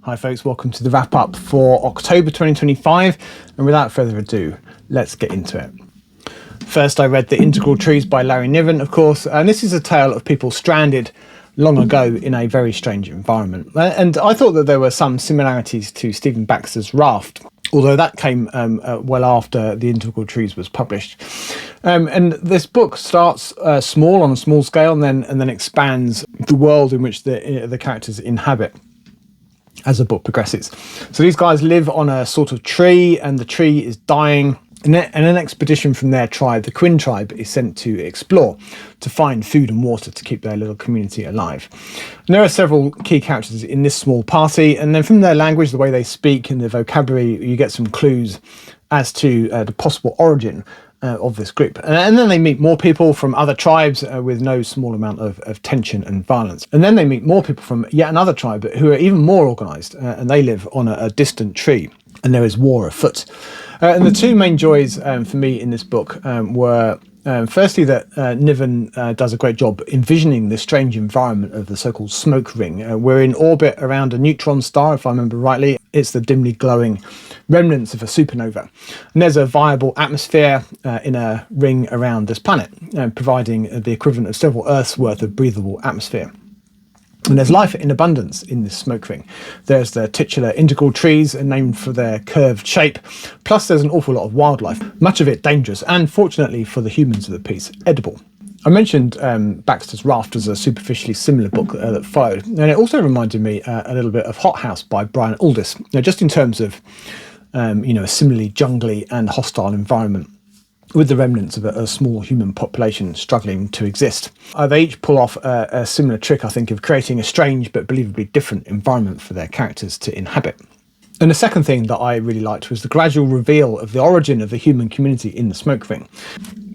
Hi folks, welcome to the wrap up for October 2025, and without further ado, let's get into it. First I read The Integral Trees by Larry Niven, of course, and this is a tale of people stranded long ago in a very strange environment. And I thought that there were some similarities to Stephen Baxter's Raft, although that came well after The Integral Trees was published. And this book starts small, on a small scale, and then expands the world in which the characters inhabit as the book progresses. So these guys live on a sort of tree, and the tree is dying. And an expedition from their tribe, the Quinn tribe, is sent to explore, to find food and water to keep their little community alive. And there are several key characters in this small party, and then from their language, the way they speak and their vocabulary, you get some clues as to the possible origin of this group. And then they meet more people from other tribes with no small amount of tension and violence. And then they meet more people from yet another tribe who are even more organised, and they live on a distant tree, and there is war afoot. And the two main joys for me in this book were firstly that Niven does a great job envisioning the strange environment of the so-called smoke ring. We're in orbit around a neutron star, if I remember rightly. It's the dimly glowing remnants of a supernova. And there's a viable atmosphere in a ring around this planet, providing the equivalent of several Earths worth of breathable atmosphere. And there's life in abundance in this smoke ring. There's the titular integral trees, named for their curved shape. Plus there's an awful lot of wildlife, much of it dangerous, and fortunately for the humans of the piece, edible. I mentioned Baxter's Raft as a superficially similar book that followed, and it also reminded me a little bit of Hothouse by Brian Aldiss, just in terms of a similarly jungly and hostile environment, with the remnants of a small human population struggling to exist. They each pull off a similar trick, I think, of creating a strange but believably different environment for their characters to inhabit. And the second thing that I really liked was the gradual reveal of the origin of the human community in the smoke ring.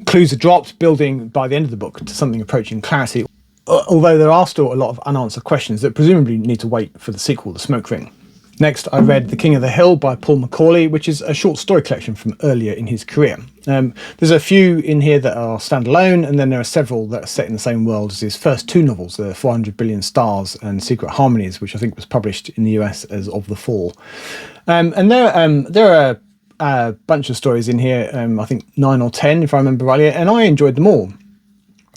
Clues are dropped, building by the end of the book to something approaching clarity, although there are still a lot of unanswered questions that presumably need to wait for the sequel, The Smoke Ring. Next, I read The King of the Hill by Paul McAuley, which is a short story collection from earlier in his career. There's a few in here that are standalone, and then there are several that are set in the same world as his first two novels, The 400 Billion Stars and Secret Harmonies, which I think was published in the US as Of the Fall. And there are a bunch of stories in here, I think 9 or 10 if I remember rightly, and I enjoyed them all.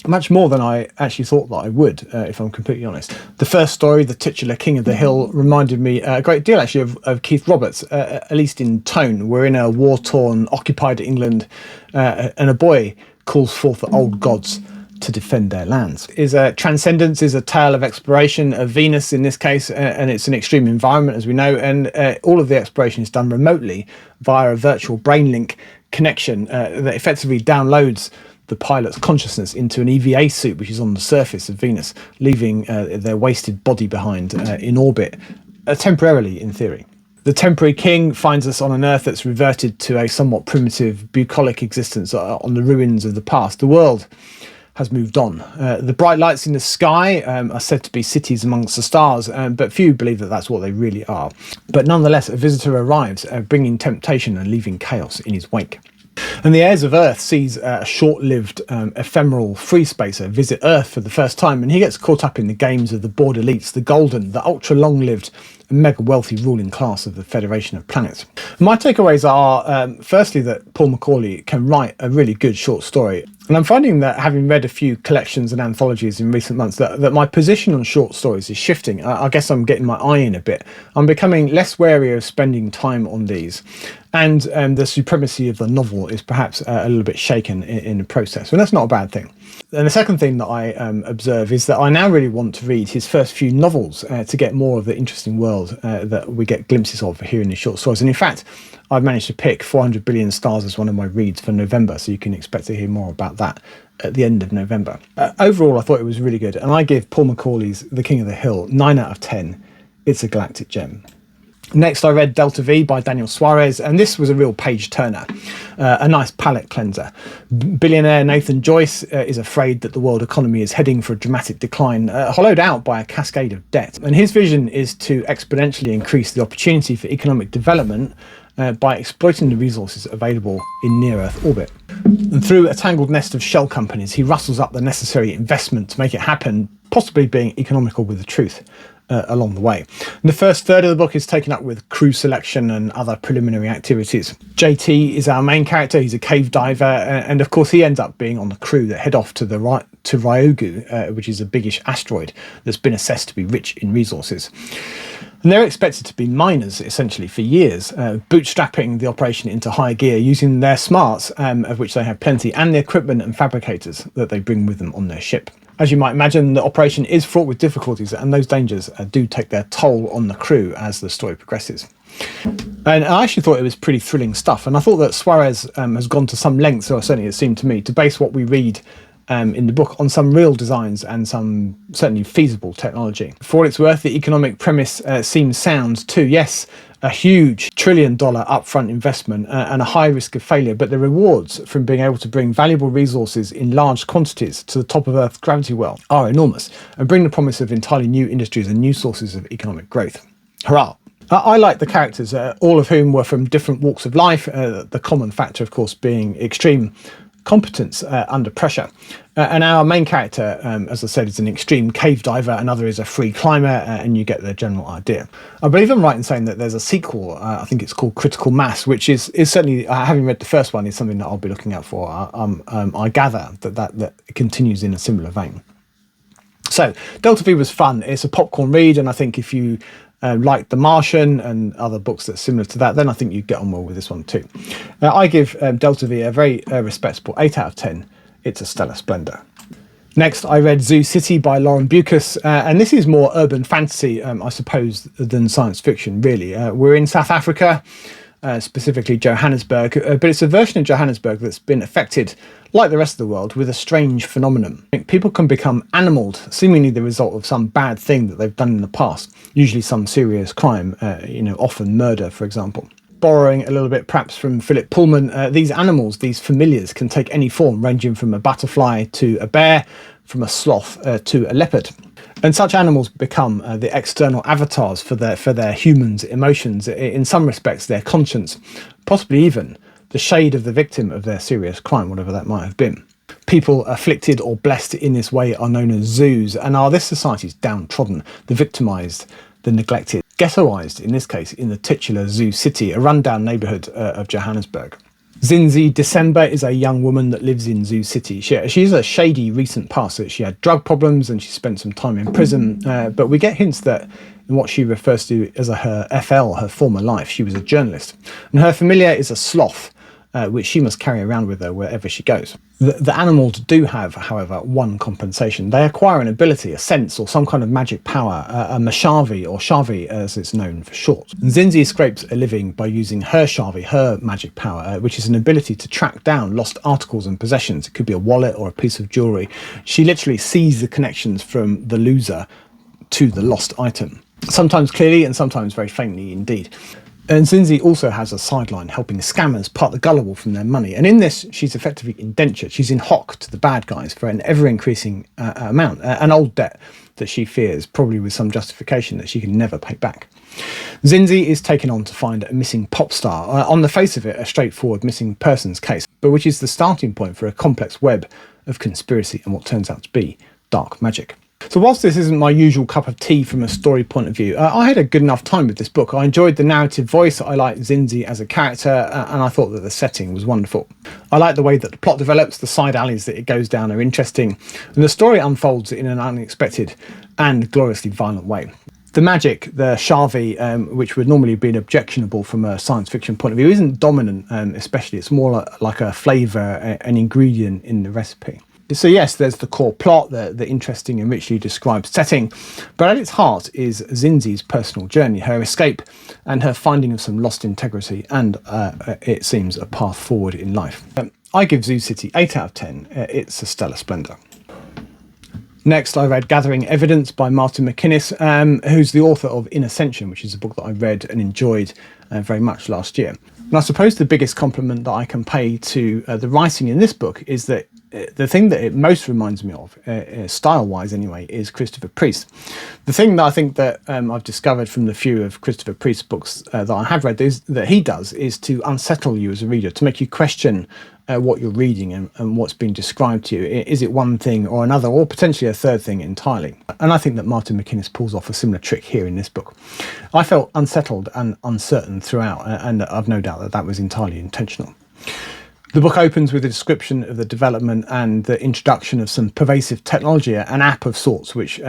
Much more than I actually thought that I would, if I'm completely honest. The first story, the titular King of the Hill, reminded me a great deal actually of Keith Roberts, at least in tone. We're in a war-torn, occupied England, and a boy calls forth the old gods to defend their lands. Transcendence is a tale of exploration of Venus in this case, and it's an extreme environment, as we know, and all of the exploration is done remotely via a virtual brain link connection that effectively downloads the pilot's consciousness into an EVA suit which is on the surface of Venus, leaving their wasted body behind in orbit, temporarily in theory. The temporary king finds us on an Earth that's reverted to a somewhat primitive, bucolic existence on the ruins of the past. The world has moved on. The bright lights in the sky are said to be cities amongst the stars, but few believe that that's what they really are. But nonetheless, a visitor arrives, bringing temptation and leaving chaos in his wake. And the Heirs of Earth sees a short-lived, ephemeral free spacer visit Earth for the first time, and he gets caught up in the games of the bored elites, the golden, the ultra-long-lived, mega-wealthy ruling class of the Federation of Planets. My takeaways are, firstly, that Paul McAuley can write a really good short story. And I'm finding that, having read a few collections and anthologies in recent months, that my position on short stories is shifting. I guess I'm getting my eye in a bit. I'm becoming less wary of spending time on these. And the supremacy of the novel is perhaps a little bit shaken in the process. And that's not a bad thing. And the second thing that I observe is that I now really want to read his first few novels to get more of the interesting world that we get glimpses of here in his short stories. And in fact, I've managed to pick 400 Billion Stars as one of my reads for November, so you can expect to hear more about that at the end of November. Overall, I thought it was really good, and I give Paul McAuley's The King of the Hill 9 out of 10. It's a galactic gem. Next, I read Delta V by Daniel Suarez, and this was a real page-turner, a nice palate cleanser. Billionaire Nathan Joyce is afraid that the world economy is heading for a dramatic decline, hollowed out by a cascade of debt. And his vision is to exponentially increase the opportunity for economic development by exploiting the resources available in near-Earth orbit. And through a tangled nest of shell companies, he rustles up the necessary investment to make it happen, possibly being economical with the truth. along the way. And the first third of the book is taken up with crew selection and other preliminary activities. JT is our main character. He's a cave diver, and of course he ends up being on the crew that head off to Ryugu, which is a biggish asteroid that's been assessed to be rich in resources. And they're expected to be miners, essentially, for years, bootstrapping the operation into high gear using their smarts, of which they have plenty, and the equipment and fabricators that they bring with them on their ship. As you might imagine, the operation is fraught with difficulties, and those dangers do take their toll on the crew as the story progresses. And I actually thought it was pretty thrilling stuff, and I thought that Suarez has gone to some lengths, or certainly it seemed to me, to base what we read in the book on some real designs and some certainly feasible technology. For what it's worth, the economic premise seems sound too. Yes, a huge $1 trillion upfront investment and a high risk of failure, but the rewards from being able to bring valuable resources in large quantities to the top of Earth's gravity well are enormous and bring the promise of entirely new industries and new sources of economic growth. Hurrah! I like the characters, all of whom were from different walks of life, the common factor, of course, being extreme competence under pressure. And our main character, as I said, is an extreme cave diver, another is a free climber, and you get the general idea. I believe I'm right in saying that there's a sequel, I think it's called Critical Mass, which is certainly, having read the first one, is something that I'll be looking out for. I gather that continues in a similar vein. So, Delta V was fun. It's a popcorn read, and I think if you like The Martian and other books that are similar to that, then I think you'd get on well with this one too. I give Delta V a very respectable 8 out of 10. It's a stellar splendour. Next, I read Zoo City by Lauren Beukes, and this is more urban fantasy, I suppose, than science fiction, really. We're in South Africa, specifically Johannesburg, but it's a version of Johannesburg that's been affected, like the rest of the world, with a strange phenomenon. People can become animalled, seemingly the result of some bad thing that they've done in the past, usually some serious crime, often murder, for example. Borrowing a little bit perhaps from Philip Pullman, these animals, these familiars, can take any form, ranging from a butterfly to a bear, from a sloth to a leopard. And such animals become the external avatars for their humans' emotions, in some respects their conscience, possibly even the shade of the victim of their serious crime, whatever that might have been. People afflicted or blessed in this way are known as zoos, and are this society's downtrodden, the victimised, the neglected, ghettoised, in this case, in the titular Zoo City, a rundown neighbourhood of Johannesburg. Zinzi December is a young woman that lives in Zoo City. She's a shady recent past. She had drug problems and she spent some time in prison, but we get hints that in what she refers to as her FL, her former life, she was a journalist. And her familiar is a sloth, which she must carry around with her wherever she goes. The animals do have, however, one compensation. They acquire an ability, a sense, or some kind of magic power, a mashavi, or shavi as it's known for short. And Zinzi scrapes a living by using her shavi, her magic power, which is an ability to track down lost articles and possessions. It could be a wallet or a piece of jewellery. She literally sees the connections from the loser to the lost item, sometimes clearly and sometimes very faintly indeed. And Zinzi also has a sideline helping scammers part the gullible from their money. And in this, she's effectively indentured. She's in hock to the bad guys for an ever-increasing amount, an old debt that she fears, probably with some justification that she can never pay back. Zinzi is taken on to find a missing pop star, on the face of it, a straightforward missing persons case, but which is the starting point for a complex web of conspiracy and what turns out to be dark magic. So whilst this isn't my usual cup of tea from a story point of view, I had a good enough time with this book. I enjoyed the narrative voice, I liked Zinzi as a character, and I thought that the setting was wonderful. I like the way that the plot develops, the side alleys that it goes down are interesting, and the story unfolds in an unexpected and gloriously violent way. The magic, the shavi, which would normally be objectionable from a science fiction point of view, isn't dominant, especially. It's more like a flavour, an ingredient in the recipe. So yes, there's the core plot, the interesting and richly described setting, but at its heart is Zinzi's personal journey, her escape and her finding of some lost integrity and, it seems, a path forward in life. I give Zoo City 8 out of 10. It's a stellar splendour. Next, I read Gathering Evidence by Martin MacInnes, who's the author of In Ascension, which is a book that I read and enjoyed very much last year. And I suppose the biggest compliment that I can pay to the writing in this book is that the thing that it most reminds me of, style-wise anyway, is Christopher Priest. The thing that I think that I've discovered from the few of Christopher Priest's books that I have read is that he does is to unsettle you as a reader, to make you question what you're reading and what's being described to you. Is it one thing or another, or potentially a third thing entirely? And I think that Martin MacInnes pulls off a similar trick here in this book. I felt unsettled and uncertain throughout, and I've no doubt that that was entirely intentional. The book opens with a description of the development and the introduction of some pervasive technology, an app of sorts, which,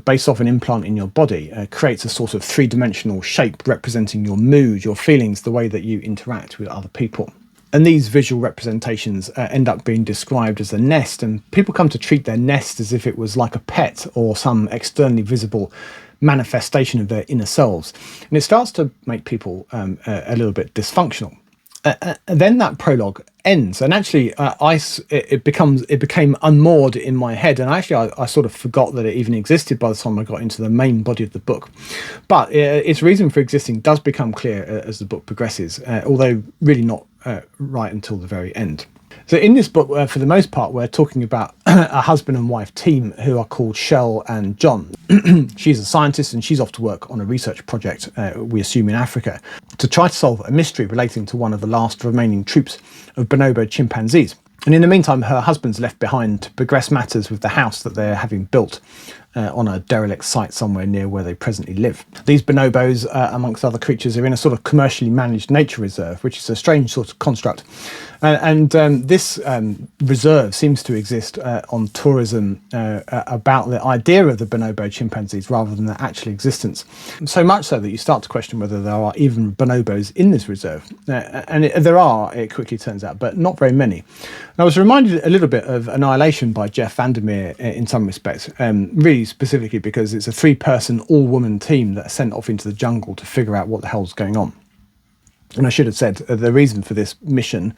based off an implant in your body, creates a sort of three-dimensional shape representing your mood, your feelings, the way that you interact with other people. And these visual representations end up being described as a nest, and people come to treat their nest as if it was like a pet or some externally visible manifestation of their inner selves. And it starts to make people a little bit dysfunctional. Then that prologue ends, and actually it became unmoored in my head, and actually I sort of forgot that it even existed by the time I got into the main body of the book. But its reason for existing does become clear as the book progresses, although really not right until the very end. So in this book, for the most part, we're talking about a husband and wife team who are called Shell and John. She's a scientist and she's off to work on a research project, we assume in Africa, to try to solve a mystery relating to one of the last remaining troops of bonobo chimpanzees. And in the meantime, her husband's left behind to progress matters with the house that they're having built on a derelict site somewhere near where they presently live. These bonobos, amongst other creatures, are in a sort of commercially managed nature reserve, which is a strange sort of construct. This reserve seems to exist on tourism about the idea of the bonobo chimpanzees rather than their actual existence. So much so that you start to question whether there are even bonobos in this reserve. There are, it quickly turns out, but not very many. And I was reminded a little bit of Annihilation by Jeff Vandermeer in some respects, really specifically because it's a three-person, all-woman team that are sent off into the jungle to figure out what the hell's going on. And I should have said the reason for this mission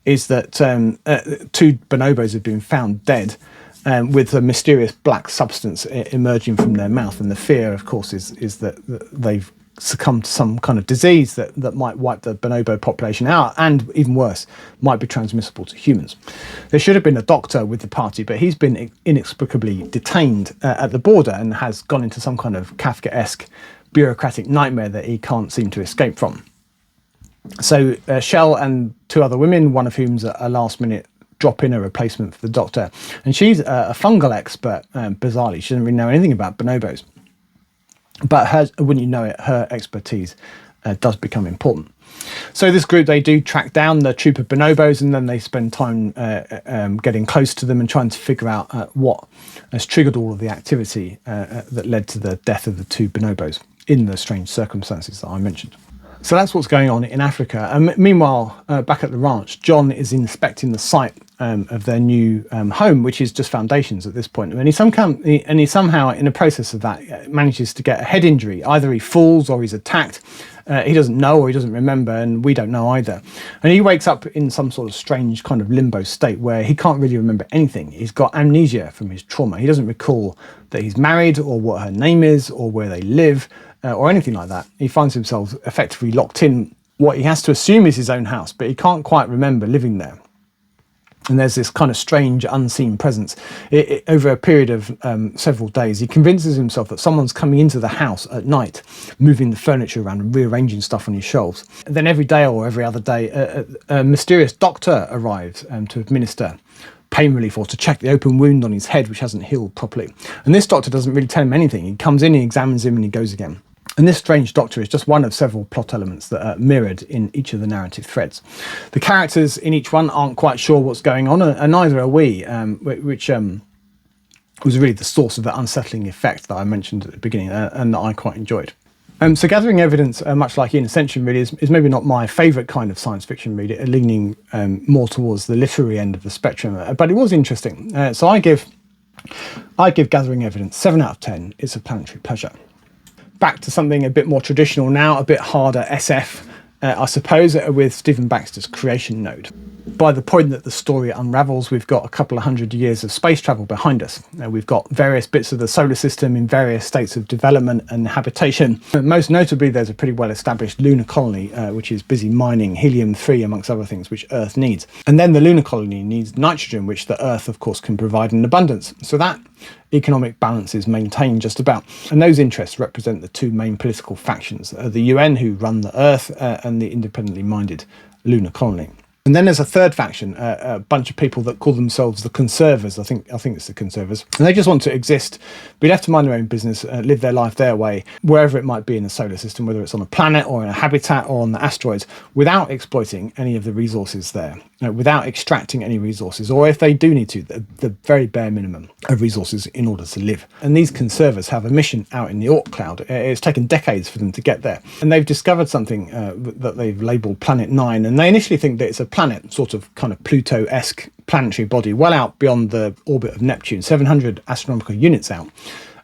is that two bonobos have been found dead with a mysterious black substance emerging from their mouth. And the fear, of course, is that they've succumbed to some kind of disease that might wipe the bonobo population out, and even worse, might be transmissible to humans. There should have been a doctor with the party, but he's been inexplicably detained at the border and has gone into some kind of Kafkaesque bureaucratic nightmare that he can't seem to escape from. So Shell and two other women, one of whom's a last-minute drop-in, a replacement for the doctor, and she's a fungal expert, bizarrely. She doesn't really know anything about bonobos. But wouldn't you know it, her expertise does become important. So this group, they do track down the troop of bonobos, and then they spend time getting close to them and trying to figure out what has triggered all of the activity that led to the death of the two bonobos in the strange circumstances that I mentioned. So that's what's going on in Africa. And meanwhile, back at the ranch, John is inspecting the site of their new home, which is just foundations at this point. And he somehow, in the process of that, manages to get a head injury. Either he falls or he's attacked. He doesn't know, or he doesn't remember, and we don't know either. And he wakes up in some sort of strange kind of limbo state where he can't really remember anything. He's got amnesia from his trauma. He doesn't recall that he's married, or what her name is, or where they live, or anything like that. He finds himself effectively locked in what he has to assume is his own house, but he can't quite remember living there. And there's this kind of strange unseen presence. Over a period of several days, he convinces himself that someone's coming into the house at night, moving the furniture around and rearranging stuff on his shelves. And then every day or every other day, a mysterious doctor arrives to administer pain relief or to check the open wound on his head, which hasn't healed properly. And this doctor doesn't really tell him anything. He comes in, he examines him, and he goes again. And this strange doctor is just one of several plot elements that are mirrored in each of the narrative threads. The characters in each one aren't quite sure what's going on, and neither are we, which was really the source of that unsettling effect that I mentioned at the beginning, and that I quite enjoyed. So gathering evidence, much like In Ascension, really is maybe not my favourite kind of science fiction read, leaning more towards the literary end of the spectrum, but it was interesting. So I give Gathering Evidence 7 out of 10. It's a planetary pleasure. Back to something a bit more traditional now, a bit harder SF, I suppose, with Stephen Baxter's Creation Node. By the point that the story unravels, we've got a couple of 100 years of space travel behind us. We've got various bits of the solar system in various states of development and habitation. Most notably, there's a pretty well-established lunar colony, which is busy mining helium-3, amongst other things, which Earth needs. And then the lunar colony needs nitrogen, which the Earth, of course, can provide in abundance. So that economic balance is maintained just about. And those interests represent the two main political factions, the UN, who run the Earth, and the independently minded lunar colony. And then there's a third faction, a bunch of people that call themselves the Conservers. I think it's the Conservers. And they just want to exist, be left to mind their own business, live their life their way, wherever it might be in the solar system, whether it's on a planet or in a habitat or on the asteroids, without exploiting any of the resources there, without extracting any resources, or if they do need to, the very bare minimum of resources in order to live. And these Conservers have a mission out in the Oort cloud. It's taken decades for them to get there. And they've discovered something that they've labelled Planet 9. And they initially think that it's a planet, sort of kind of Pluto-esque planetary body, well out beyond the orbit of Neptune, 700 astronomical units out.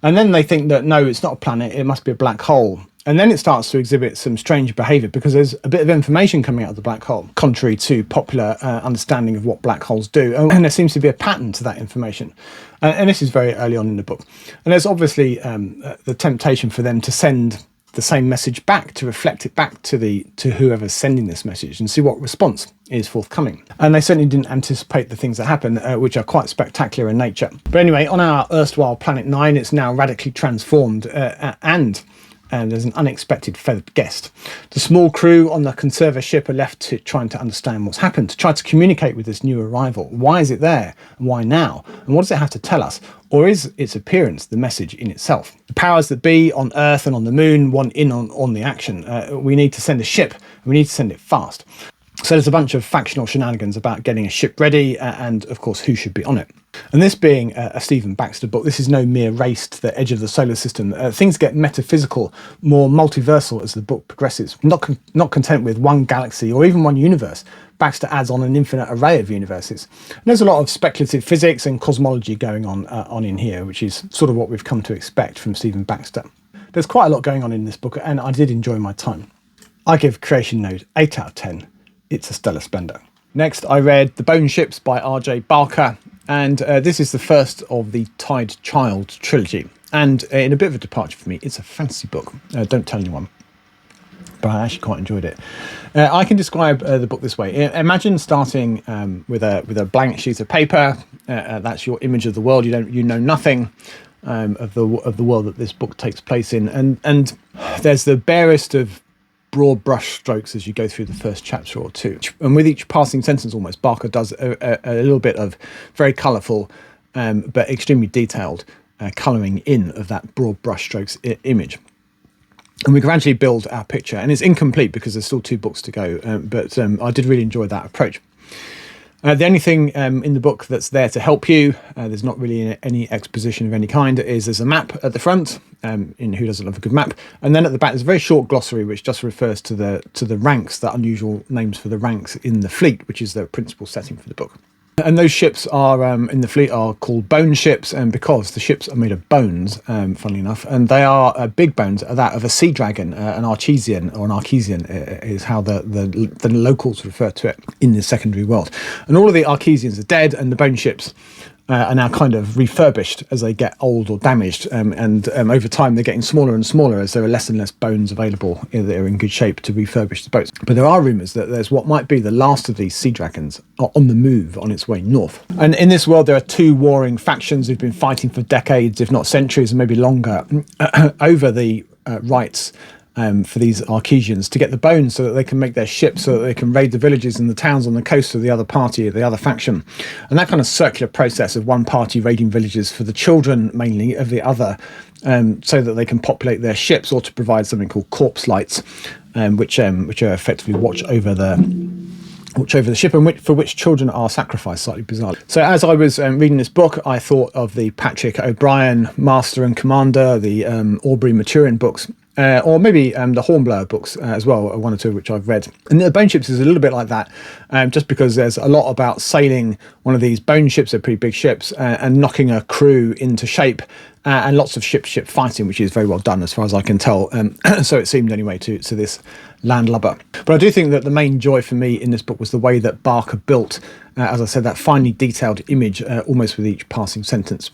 And then they think that, no, it's not a planet, it must be a black hole. And then it starts to exhibit some strange behaviour because there's a bit of information coming out of the black hole, contrary to popular understanding of what black holes do. And there seems to be a pattern to that information. And this is very early on in the book. And there's obviously the temptation for them to send the same message back, to reflect it back to whoever's sending this message and see what response is forthcoming. And they certainly didn't anticipate the things that happen, which are quite spectacular in nature. But anyway, on our erstwhile Planet 9, it's now radically transformed and there's an unexpected feathered guest. The small crew on the Conserver ship are left to trying to understand what's happened, to try to communicate with this new arrival. Why is it there? Why now? And what does it have to tell us? Or is its appearance the message in itself? The powers that be on Earth and on the moon want in on the action. We need to send a ship. We need to send it fast. So there's a bunch of factional shenanigans about getting a ship ready and, of course, who should be on it. And this being a Stephen Baxter book, this is no mere race to the edge of the solar system. Things get metaphysical, more multiversal as the book progresses. Not content with one galaxy or even one universe, Baxter adds on an infinite array of universes. And there's a lot of speculative physics and cosmology going on in here, which is sort of what we've come to expect from Stephen Baxter. There's quite a lot going on in this book, and I did enjoy my time. I give Creation Node 8 out of 10. It's a stellar splendour. Next, I read The Bone Ships by R.J. Barker, and this is the first of the Tide Child trilogy. And in a bit of a departure for me, it's a fantasy book. Don't tell anyone. But I actually quite enjoyed it. I can describe the book this way. Imagine starting with a blank sheet of paper. That's your image of the world. You know nothing of the world that this book takes place in, and there's the barest of broad brush strokes as you go through the first chapter or two. And with each passing sentence almost, Barker does a little bit of very colourful but extremely detailed colouring in of that broad brush strokes image. And we gradually build our picture. And it's incomplete because there's still 2 books to go, but I did really enjoy that approach. The only thing in the book that's there to help you, there's not really any exposition of any kind, is there's a map at the front, in Who Doesn't Love a Good Map, and then at the back there's a very short glossary which just refers to the ranks, the unusual names for the ranks in the fleet, which is the principal setting for the book. And those ships are in the fleet are called bone ships, and because the ships are made of bones, funnily enough, and they are big bones, are that of a sea dragon, an Archesian, or an Archesian is how the locals refer to it in the secondary world. And all of the Archesians are dead, and the bone ships are now kind of refurbished as they get old or damaged, and over time they're getting smaller and smaller as there are less and less bones available that are in good shape to refurbish the boats. But there are rumours that there's what might be the last of these sea dragons on the move on its way north. And in this world there are 2 warring factions who've been fighting for decades, if not centuries, and maybe longer, over the rights for these Archesians to get the bones so that they can make their ships, so that they can raid the villages and the towns on the coast of the other party, the other faction. And that kind of circular process of one party raiding villages for the children mainly of the other, so that they can populate their ships, or to provide something called corpse lights, which are effectively watch over the ship, and for which children are sacrificed, slightly bizarre. So as I was reading this book, I thought of the Patrick O'Brien Master and Commander, the Aubrey Maturin books, or maybe the Hornblower books as well, 1 or 2 of which I've read. And the Bone Ships is a little bit like that, just because there's a lot about sailing one of these bone ships, they're pretty big ships, and knocking a crew into shape, and lots of ship-to-ship fighting, which is very well done as far as I can tell. So it seemed anyway to this landlubber. But I do think that the main joy for me in this book was the way that Barker built, as I said, that finely detailed image almost with each passing sentence.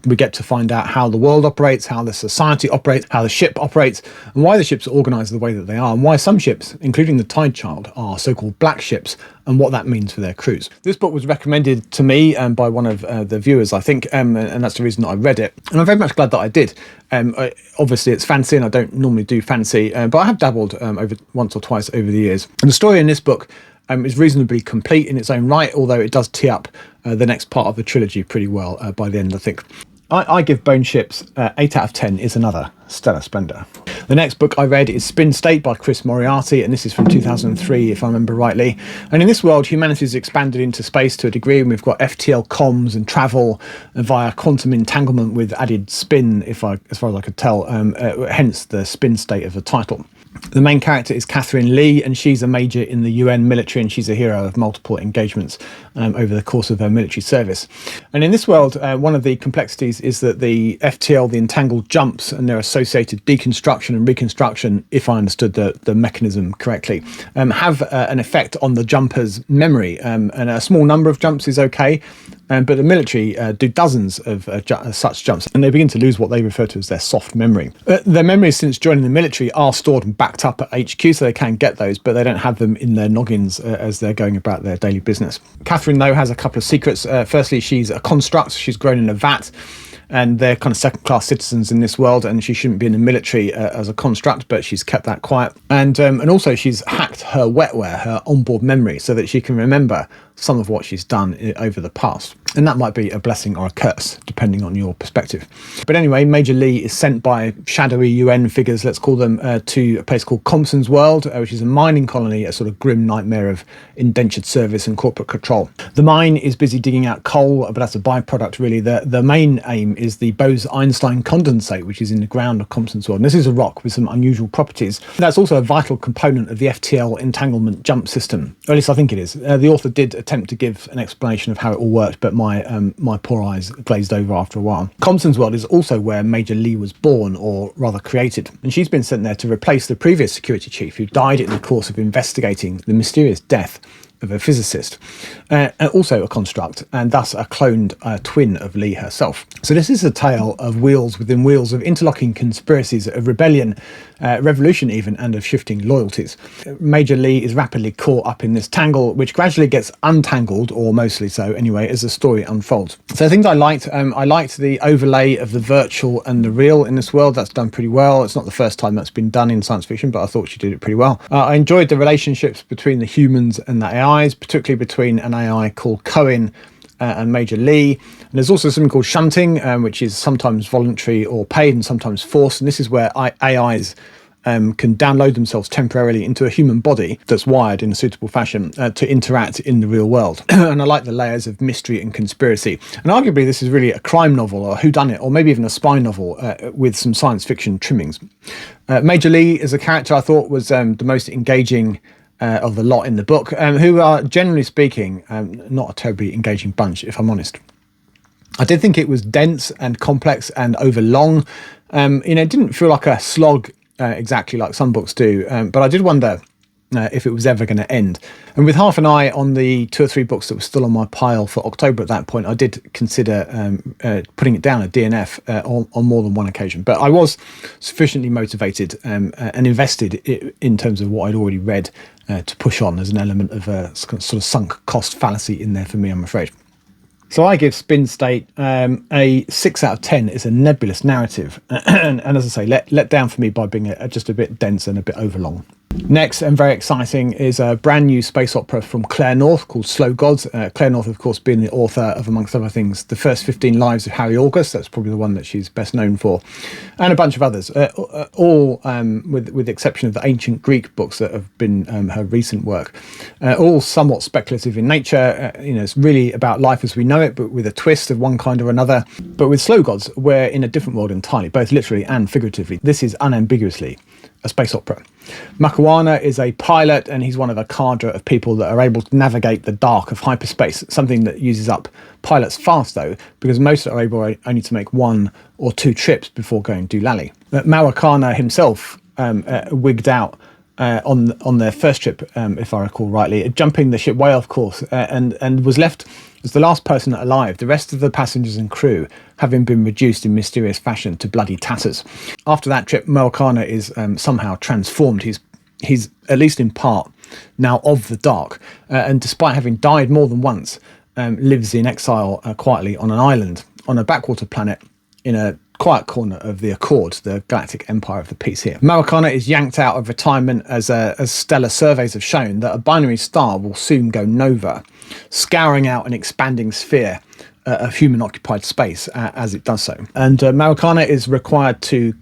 We get to find out how the world operates, how the society operates, how the ship operates, and why the ships are organised the way that they are, and why some ships, including the Tide Child, are so-called black ships, and what that means for their crews. This book was recommended to me by one of the viewers, I think, and that's the reason that I read it. And I'm very much glad that I did. Obviously, it's fancy, and I don't normally do fancy, but I have dabbled over once or twice over the years. And the story in this book is reasonably complete in its own right, although it does tee up the next part of the trilogy pretty well by the end, I think. I give Bone Ships 8 out of 10 is another stellar splendour. The next book I read is Spin State by Chris Moriarty, and this is from 2003, if I remember rightly. And in this world, humanity has expanded into space to a degree, and we've got FTL comms and travel via quantum entanglement with added spin, as far as I could tell, hence the Spin State of the title. The main character is Catherine Lee, and she's a major in the UN military, and she's a hero of multiple engagements over the course of her military service. And in this world, one of the complexities is that the FTL, the entangled jumps, and their associated deconstruction and reconstruction, if I understood the mechanism correctly, have an effect on the jumper's memory. And a small number of jumps is okay, but the military do dozens of such jumps, and they begin to lose what they refer to as their soft memory. Their memories since joining the military are stored and backed up at HQ, so they can get those, but they don't have them in their noggins as they're going about their daily business. Catherine, though, has a couple of secrets. Firstly, she's a construct. She's grown in a vat, and they're kind of second-class citizens in this world, and she shouldn't be in the military as a construct, but she's kept that quiet. And also she's hacked her wetware, her onboard memory, so that she can remember some of what she's done over the past. And that might be a blessing or a curse, depending on your perspective. But anyway, Major Lee is sent by shadowy UN figures, let's call them, to a place called Compson's World, which is a mining colony, a sort of grim nightmare of indentured service and corporate control. The mine is busy digging out coal, but that's a byproduct, really. The main aim is the Bose-Einstein condensate, which is in the ground of Compson's World. And this is a rock with some unusual properties. That's also a vital component of the FTL entanglement jump system, or at least I think it is. The author did attempt to give an explanation of how it all worked, but my poor eyes glazed over after a while. Compson's World is also where Major Lee was born, or rather created, and she's been sent there to replace the previous security chief who died in the course of investigating the mysterious death of a physicist, and also a construct, and thus a cloned twin of Lee herself. So this is a tale of wheels within wheels, of interlocking conspiracies, of rebellion, revolution even, and of shifting loyalties. Major Lee is rapidly caught up in this tangle, which gradually gets untangled, or mostly so anyway, as the story unfolds. So things I liked the overlay of the virtual and the real in this world. That's done pretty well. It's not the first time that's been done in science fiction, but I thought she did it pretty well. I enjoyed the relationships between the humans and the AIs, particularly between an AI called Cohen and Major Lee. And there's also something called shunting, which is sometimes voluntary or paid and sometimes forced. And this is where AIs can download themselves temporarily into a human body that's wired in a suitable fashion to interact in the real world. And I like the layers of mystery and conspiracy. And arguably this is really a crime novel, or a whodunit, or maybe even a spy novel with some science fiction trimmings. Major Lee as a character I thought was the most engaging of the lot in the book, who are, generally speaking, not a terribly engaging bunch, if I'm honest. I did think it was dense and complex and overlong. It didn't feel like a slog exactly like some books do, but I did wonder if it was ever going to end. And with half an eye on the 2 or 3 books that were still on my pile for October at that point, I did consider putting it down a DNF on more than one occasion. But I was sufficiently motivated and invested in terms of what I'd already read to push on. There's an element of a sort of sunk cost fallacy in there for me, I'm afraid. So I give Spin State a 6 out of 10. It's a nebulous narrative. And as I say, let down for me by being just a bit dense and a bit overlong. Next, and very exciting, is a brand new space opera from Claire North called Slow Gods. Claire North, of course, being the author of, amongst other things, The First 15 Lives of Harry August. That's probably the one that she's best known for. And a bunch of others, all with the exception of the ancient Greek books that have been her recent work, all somewhat speculative in nature. It's really about life as we know it, but with a twist of one kind or another. But with Slow Gods, we're in a different world entirely, both literally and figuratively. This is unambiguously a space opera. McAuley is a pilot, and he's one of a cadre of people that are able to navigate the dark of hyperspace, something that uses up pilots fast, though, because most are able only to make 1 or 2 trips before going doolally. McAuley himself wigged out on their first trip, if I recall rightly, jumping the ship Whale, of course, and was left as the last person alive, the rest of the passengers and crew having been reduced in mysterious fashion to bloody tatters. After that trip, McAuley is somehow transformed. He's, at least in part, now of the dark, and despite having died more than once, lives in exile quietly on an island, on a backwater planet, in a quiet corner of the Accord, the galactic empire of the piece here. MacInnes is yanked out of retirement as stellar surveys have shown that a binary star will soon go nova, scouring out an expanding sphere of human-occupied space as it does so. And MacInnes is required to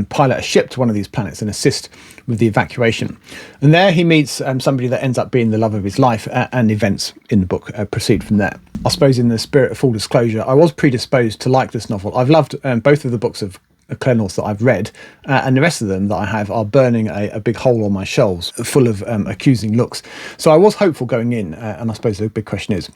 pilot a ship to one of these planets and assist with the evacuation. And there he meets somebody that ends up being the love of his life, and events in the book proceed from there. I suppose in the spirit of full disclosure, I was predisposed to like this novel. I've loved both of the books of Claire North that I've read, and the rest of them that I have are burning a big hole on my shelves full of accusing looks. So I was hopeful going in, and I suppose the big question is,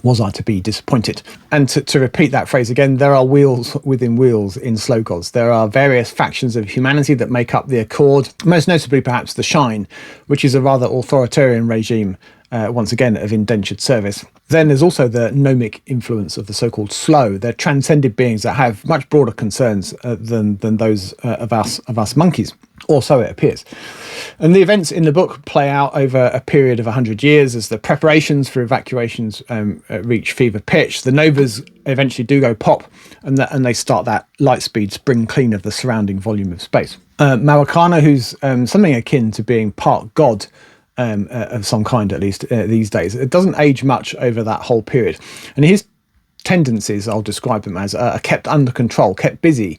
was I to be disappointed? And to repeat that phrase again, there are wheels within wheels in Slow Gods. There are various factions of humanity that make up the Accord, most notably perhaps the Shine, which is a rather authoritarian regime, once again, of indentured service. Then there's also the gnomic influence of the so-called Slow. They're transcended beings that have much broader concerns than those of us monkeys, or so it appears. And the events in the book play out over a period of 100 years as the preparations for evacuations reach fever pitch. The novas eventually do go pop, and they start that light speed spring clean of the surrounding volume of space. MacInnes, who's something akin to being part god, of some kind, at least these days. It doesn't age much over that whole period. And his tendencies, I'll describe them as, are kept under control, kept busy,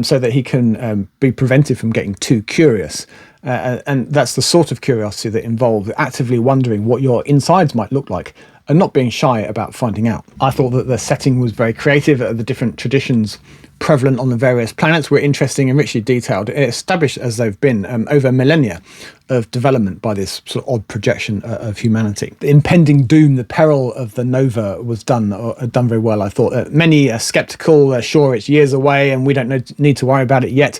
so that he can be prevented from getting too curious. And that's the sort of curiosity that involves actively wondering what your insides might look like and not being shy about finding out. I thought that the setting was very creative. The different traditions prevalent on the various planets were interesting and richly detailed, established as they've been over millennia of development by this sort of odd projection of humanity. The impending doom, the peril of the nova was done very well, I thought. Many are sceptical, sure it's years away and we don't need to worry about it yet.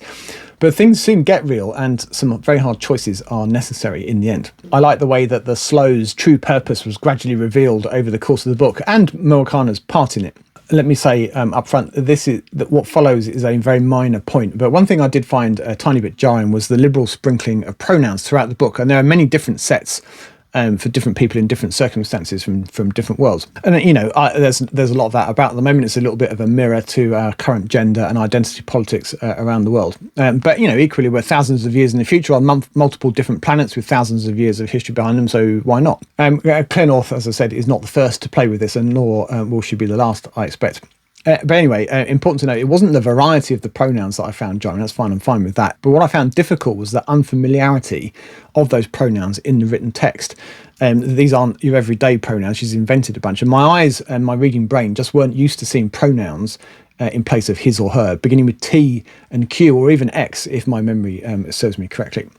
But things soon get real, and some very hard choices are necessary in the end. I like the way that the Slow's true purpose was gradually revealed over the course of the book, and MacInnes' part in it. Let me say up front, what follows is a very minor point. But one thing I did find a tiny bit jarring was the liberal sprinkling of pronouns throughout the book. And there are many different sets for different people in different circumstances from different worlds. And, there's a lot of that about at the moment. It's a little bit of a mirror to current gender and identity politics around the world. But, equally, we're thousands of years in the future on multiple different planets with thousands of years of history behind them. So why not? Claire North, as I said, is not the first to play with this, and nor will she be the last, I expect. But anyway, important to note, it wasn't the variety of the pronouns that I found jarring. That's fine, I'm fine with that. But what I found difficult was the unfamiliarity of those pronouns in the written text. These aren't your everyday pronouns. She's invented a bunch. And my eyes and my reading brain just weren't used to seeing pronouns in place of his or her, beginning with T and Q, or even X, if my memory serves me correctly.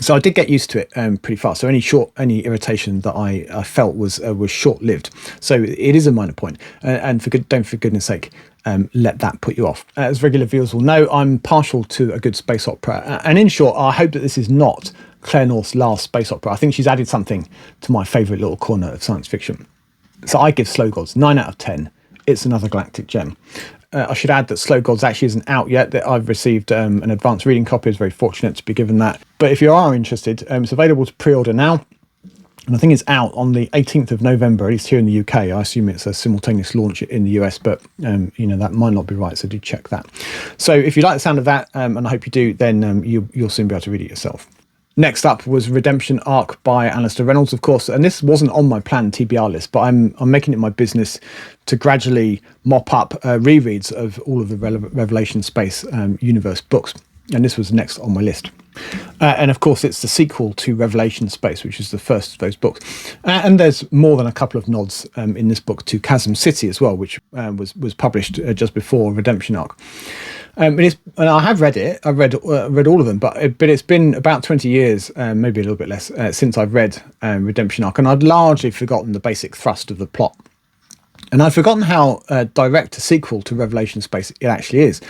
So I did get used to it pretty fast. So any irritation that I felt was short-lived. So it is a minor point. And don't for goodness sake let that put you off. As regular viewers will know, I'm partial to a good space opera. And in short, I hope that this is not Claire North's last space opera. I think she's added something to my favourite little corner of science fiction. So I give Slow Gods 9 out of 10. It's another galactic gem. I should add that Slow Gods actually isn't out yet. That I've received an advanced reading copy. I was very fortunate to be given that. But if you are interested, it's available to pre-order now. And I think it's out on the 18th of November, at least here in the UK. I assume it's a simultaneous launch in the US, but that might not be right, so do check that. So if you like the sound of that, and I hope you do, then you'll soon be able to read it yourself. Next up was Redemption Arc by Alastair Reynolds, of course, and this wasn't on my planned TBR list, but I'm making it my business to gradually mop up rereads of all of the Revelation Space universe books, and this was next on my list. And of course, it's the sequel to Revelation Space, which is the first of those books. And there's more than a couple of nods in this book to Chasm City as well, which was published just before Redemption Arc. And I have read it. I've read all of them, but it's been about 20 years, maybe a little bit less, since I've read Redemption Arc, and I'd largely forgotten the basic thrust of the plot. And I'd forgotten how direct a sequel to Revelation Space it actually is.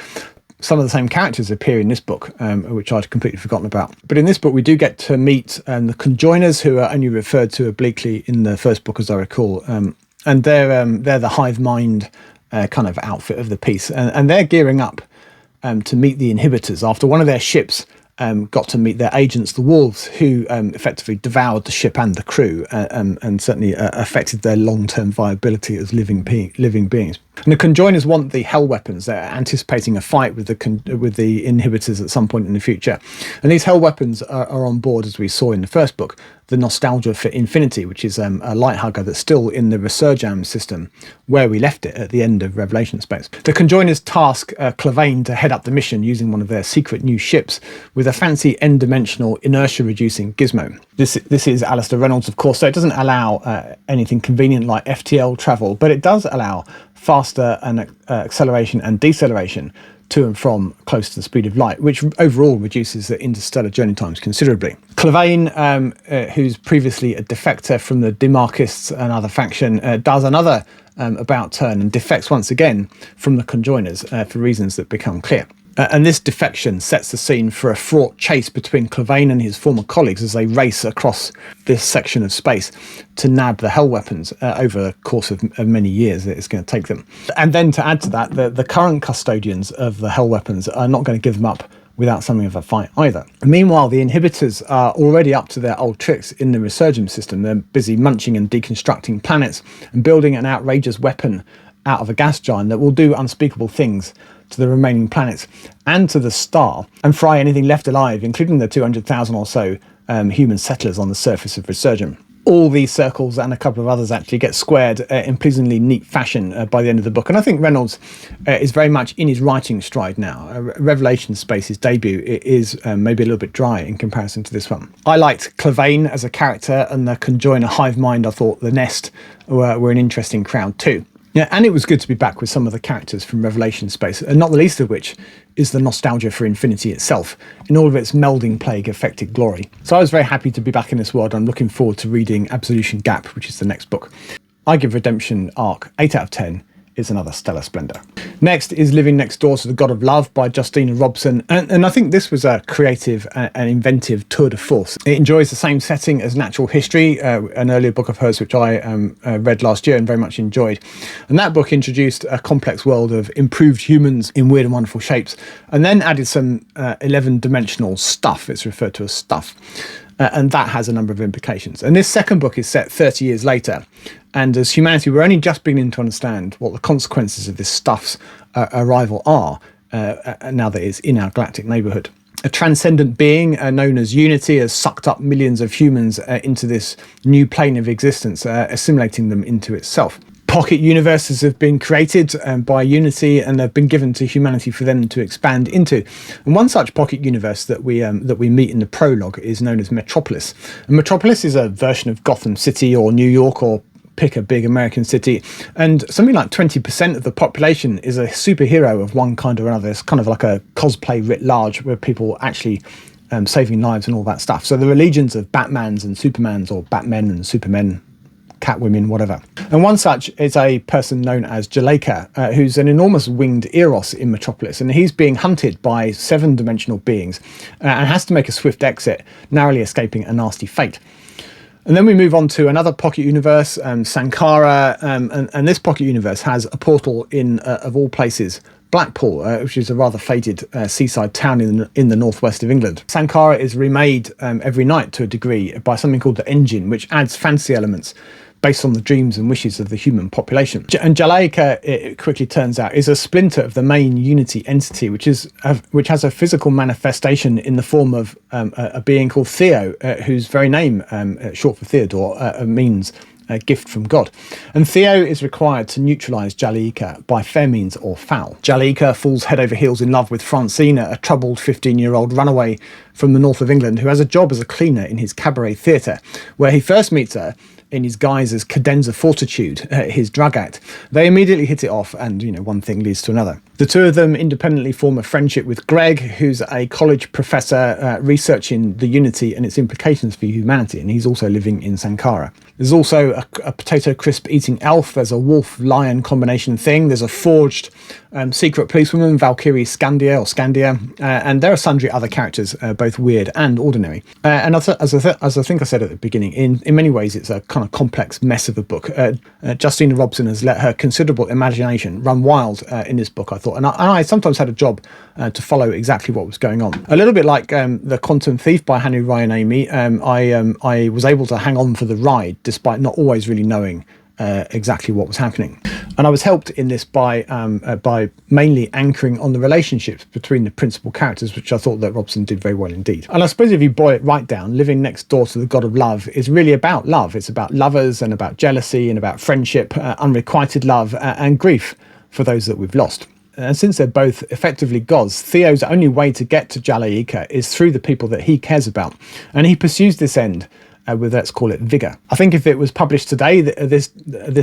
Some of the same characters appear in this book, which I'd completely forgotten about. But in this book, we do get to meet the conjoiners, who are only referred to obliquely in the first book, as I recall. And they're the hive mind kind of outfit of the piece. And they're gearing up to meet the inhibitors after one of their ships got to meet their agents, the wolves, who effectively devoured the ship and the crew and certainly affected their long-term viability as living beings. And the conjoiners want the hell weapons. They're anticipating a fight with the inhibitors at some point in the future. And these hell weapons are on board, as we saw in the first book, the Nostalgia for Infinity, which is a light hugger that's still in the Resurgam system where we left it at the end of Revelation Space. The conjoiners task Clavane to head up the mission using one of their secret new ships with a fancy n-dimensional inertia-reducing gizmo. This is Alastair Reynolds, of course, so it doesn't allow anything convenient like FTL travel, but it does allow faster and acceleration and deceleration to and from close to the speed of light, which overall reduces the interstellar journey times considerably. Clavane, who's previously a defector from the Demarchists, another faction, does another about turn and defects once again from the conjoiners for reasons that become clear. And this defection sets the scene for a fraught chase between Clavane and his former colleagues as they race across this section of space to nab the hell weapons over the course of many years that it's going to take them. And then to add to that, the current custodians of the hell weapons are not going to give them up without something of a fight either. Meanwhile, the inhibitors are already up to their old tricks in the Resurgam system. They're busy munching and deconstructing planets and building an outrageous weapon out of a gas giant that will do unspeakable things to the remaining planets and to the star and fry anything left alive, including the 200,000 or so human settlers on the surface of Resurgam. All these circles and a couple of others actually get squared in pleasingly neat fashion by the end of the book. And I think Reynolds is very much in his writing stride now. Revelation Space's debut is maybe a little bit dry in comparison to this one. I liked Clavane as a character, and the conjoiner hive mind. I thought the Nest were an interesting crowd too. Yeah, and it was good to be back with some of the characters from Revelation Space, and not the least of which is the Nostalgia for Infinity itself, in all of its melding plague-affected glory. So I was very happy to be back in this world. I'm looking forward to reading Absolution Gap, which is the next book. I give Redemption Arc 8 out of 10. Is another stellar splendour. Next is Living Next Door to the God of Love by Justina Robson, and I think this was a creative and inventive tour de force. It enjoys the same setting as Natural History, an earlier book of hers which I read last year and very much enjoyed. And that book introduced a complex world of improved humans in weird and wonderful shapes, and then added some 11-dimensional stuff. It's referred to as stuff. And that has a number of implications. And this second book is set 30 years later. And as humanity, we're only just beginning to understand what the consequences of this stuff's arrival are now that it's in our galactic neighbourhood. A transcendent being known as Unity has sucked up millions of humans into this new plane of existence, assimilating them into itself. Pocket universes have been created by Unity and have been given to humanity for them to expand into. And one such pocket universe that we meet in the prologue is known as Metropolis. And Metropolis is a version of Gotham City or New York, or pick a big American city. And something like 20% of the population is a superhero of one kind or another. It's kind of like a cosplay writ large, where people actually saving lives and all that stuff. So there are legions of Batmans and Supermans, or Batmen and Supermen, Catwomen, whatever. And one such is a person known as Jaleka, who's an enormous winged Eros in Metropolis, and he's being hunted by 7-dimensional beings and has to make a swift exit, narrowly escaping a nasty fate. And then we move on to another pocket universe, Sankara, and this pocket universe has a portal in, of all places, Blackpool, which is a rather faded seaside town in the northwest of England. Sankara is remade every night to a degree by something called the Engine, which adds fantasy elements based on the dreams and wishes of the human population. And Jaleka, it quickly turns out, is a splinter of the main Unity entity, which has a physical manifestation in the form of a being called Theo, whose very name, short for Theodore, means a gift from God. And Theo is required to neutralise Jaleka by fair means or foul. Jaleka falls head over heels in love with Francina, a troubled 15-year-old runaway from the north of England who has a job as a cleaner in his cabaret theatre, where he first meets her in his guise as Cadenza Fortitude, his drug act. They immediately hit it off, and one thing leads to another. The two of them independently form a friendship with Greg, who's a college professor researching the Unity and its implications for humanity, and he's also living in Sankara. There's also a potato crisp eating elf. There's a wolf-lion combination thing. There's a forged secret policewoman, Valkyrie Scandia, and there are sundry other characters, both weird and ordinary. And as I think I said at the beginning, in many ways it's a kind of complex mess of a book. Justina Robson has let her considerable imagination run wild in this book, I thought, and I sometimes had a job to follow exactly what was going on. A little bit like The Quantum Thief by Hannu Ryan-Amy, I was able to hang on for the ride despite not always really knowing exactly what was happening. And I was helped in this by mainly anchoring on the relationships between the principal characters, which I thought that Robson did very well indeed. And I suppose if you boil it right down, Living Next Door to the God of Love is really about love. It's about lovers and about jealousy and about friendship, unrequited love and grief for those that we've lost. And since they're both effectively gods, Theo's only way to get to Jalaika is through the people that he cares about. And he pursues this end with, let's call it, vigour. I think if it was published today, this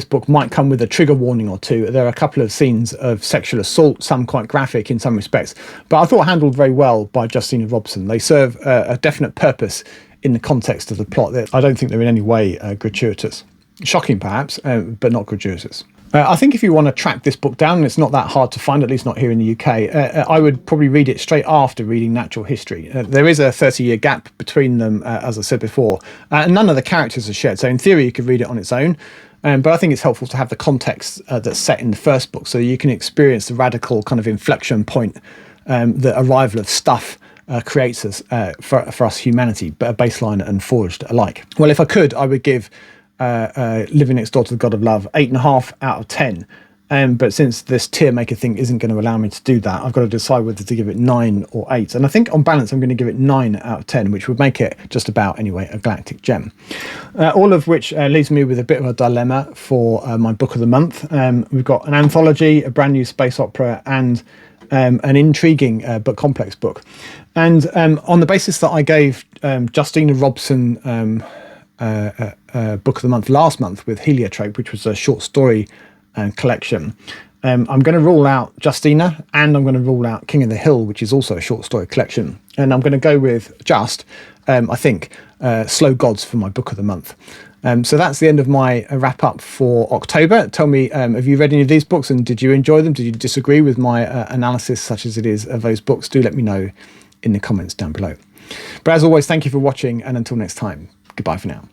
book might come with a trigger warning or two. There are a couple of scenes of sexual assault, some quite graphic in some respects, but I thought handled very well by Justina Robson. They serve a definite purpose in the context of the plot. I don't think they're in any way gratuitous. Shocking perhaps, but not gratuitous. I think if you want to track this book down, and it's not that hard to find, at least not here in the UK, I would probably read it straight after reading Natural History. There is a 30-year gap between them, as I said before, and none of the characters are shared. So in theory, you could read it on its own, but I think it's helpful to have the context that's set in the first book, so you can experience the radical kind of inflection point the arrival of stuff creates us for us humanity, baseline and forged alike. Well, if I could, I would give Living Next Door to the God of Love 8.5 out of 10. But since this tier maker thing isn't going to allow me to do that, I've got to decide whether to give it 9 or 8. And I think on balance, I'm going to give it 9 out of 10, which would make it just about, anyway, a galactic gem. All of which leaves me with a bit of a dilemma for my book of the month. We've got an anthology, a brand new space opera, and an intriguing but complex book. And on the basis that I gave Justina Robson book of the month last month with Heliotrope, which was a short story collection, I'm going to rule out Justina, and I'm going to rule out King of the Hill, which is also a short story collection. And I'm going to go with I think, Slow Gods for my book of the month. So that's the end of my wrap up for October. Tell me, have you read any of these books, and did you enjoy them? Did you disagree with my analysis, such as it is, of those books? Do let me know in the comments down below. But as always, thank you for watching, and until next time, goodbye for now.